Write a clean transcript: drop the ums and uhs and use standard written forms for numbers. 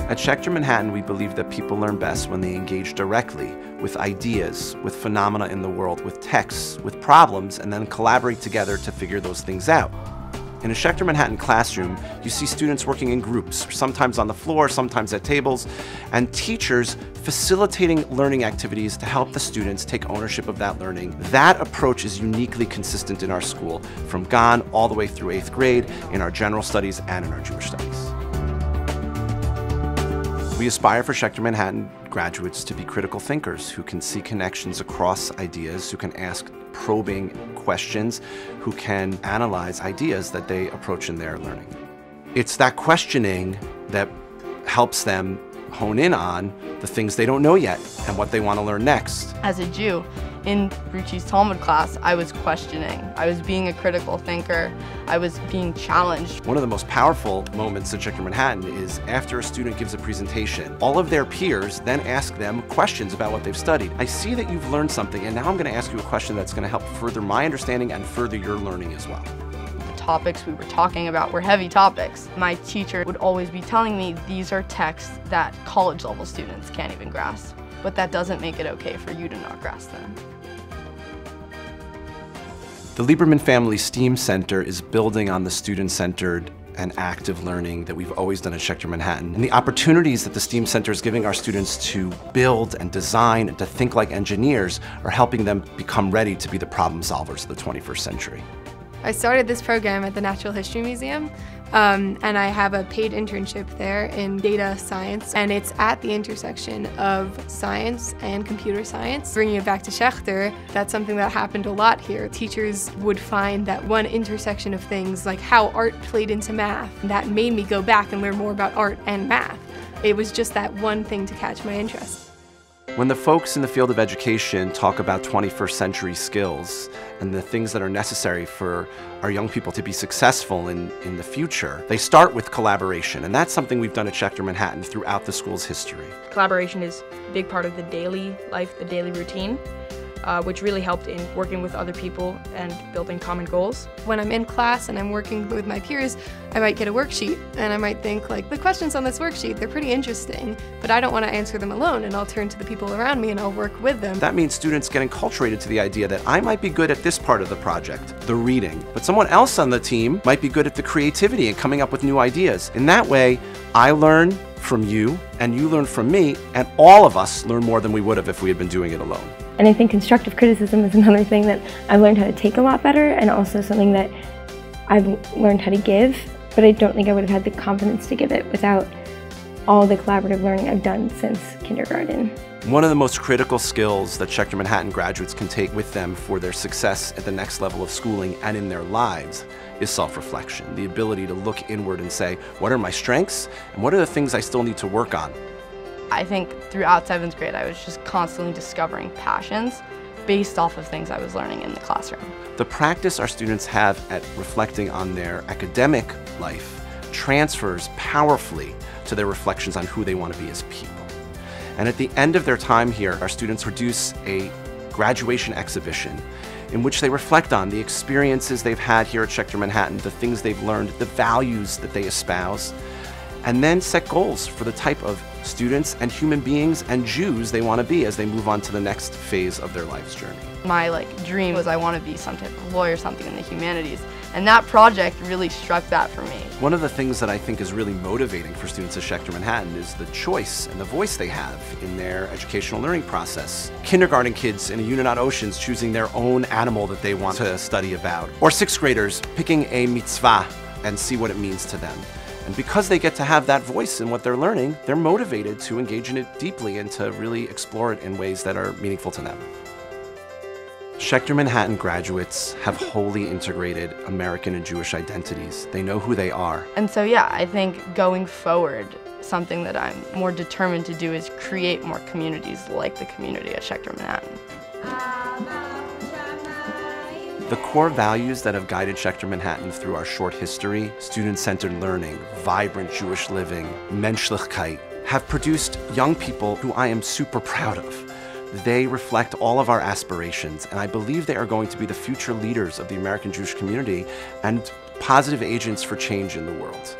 At Schechter Manhattan, we believe that people learn best when they engage directly with ideas, with phenomena in the world, with texts, with problems, and then collaborate together to figure those things out. In a Schechter Manhattan classroom, you see students working in groups, sometimes on the floor, sometimes at tables, and teachers facilitating learning activities to help the students take ownership of that learning. That approach is uniquely consistent in our school, from GON all the way through 8th grade, in our general studies and in our Jewish studies. We aspire for Schechter Manhattan graduates to be critical thinkers who can see connections across ideas, who can ask probing questions, who can analyze ideas that they approach in their learning. It's that questioning that helps them hone in on the things they don't know yet and what they want to learn next. As a Jew, in Ruchi's Talmud class, I was questioning. I was being a critical thinker. I was being challenged. One of the most powerful moments at Schechter Manhattan is after a student gives a presentation, all of their peers then ask them questions about what they've studied. I see that you've learned something, and now I'm going to ask you a question that's going to help further my understanding and further your learning as well. The topics we were talking about were heavy topics. My teacher would always be telling me these are texts that college-level students can't even grasp, but that doesn't make it okay for you to not grasp them. The Lieberman Family STEAM Center is building on the student-centered and active learning that we've always done at Schechter Manhattan. And the opportunities that the STEAM Center is giving our students to build and design and to think like engineers are helping them become ready to be the problem solvers of the 21st century. I started this program at the Natural History Museum, and I have a paid internship there in data science, and it's at the intersection of science and computer science. Bringing it back to Schechter, that's something that happened a lot here. Teachers would find that one intersection of things, like how art played into math, that made me go back and learn more about art and math. It was just that one thing to catch my interest. When the folks in the field of education talk about 21st century skills and the things that are necessary for our young people to be successful in the future, they start with collaboration, and that's something we've done at Schechter Manhattan throughout the school's history. Collaboration is a big part of the daily life, the daily routine, which really helped in working with other people and building common goals. When I'm in class and I'm working with my peers, I might get a worksheet and I might think, like, the questions on this worksheet, they're pretty interesting, but I don't want to answer them alone, and I'll turn to the people around me and I'll work with them. That means students getting enculturated to the idea that I might be good at this part of the project, the reading, but someone else on the team might be good at the creativity and coming up with new ideas. In that way, I learn from you and you learn from me, and all of us learn more than we would have if we had been doing it alone. And I think constructive criticism is another thing that I've learned how to take a lot better, and also something that I've learned how to give, but I don't think I would have had the confidence to give it without all the collaborative learning I've done since kindergarten. One of the most critical skills that Schechter Manhattan graduates can take with them for their success at the next level of schooling and in their lives is self-reflection, the ability to look inward and say, what are my strengths and what are the things I still need to work on? I think throughout 7th grade, I was just constantly discovering passions based off of things I was learning in the classroom. The practice our students have at reflecting on their academic life transfers powerfully to their reflections on who they want to be as people. And at the end of their time here, our students produce a graduation exhibition in which they reflect on the experiences they've had here at Schechter Manhattan, the things they've learned, the values that they espouse, and then set goals for the type of students and human beings and Jews they want to be as they move on to the next phase of their life's journey. My dream was I want to be some type of lawyer, something in the humanities, and that project really struck that for me. One of the things that I think is really motivating for students at Schechter Manhattan is the choice and the voice they have in their educational learning process. Kindergarten kids in a Unionat Oceans choosing their own animal that they want to study about, or 6th graders picking a mitzvah and see what it means to them. And because they get to have that voice in what they're learning, they're motivated to engage in it deeply and to really explore it in ways that are meaningful to them. Schechter Manhattan graduates have wholly integrated American and Jewish identities. They know who they are. And so yeah, I think going forward, something that I'm more determined to do is create more communities like the community at Schechter Manhattan. The core values that have guided Schechter Manhattan through our short history, student-centered learning, vibrant Jewish living, Menschlichkeit, have produced young people who I am super proud of. They reflect all of our aspirations, and I believe they are going to be the future leaders of the American Jewish community and positive agents for change in the world.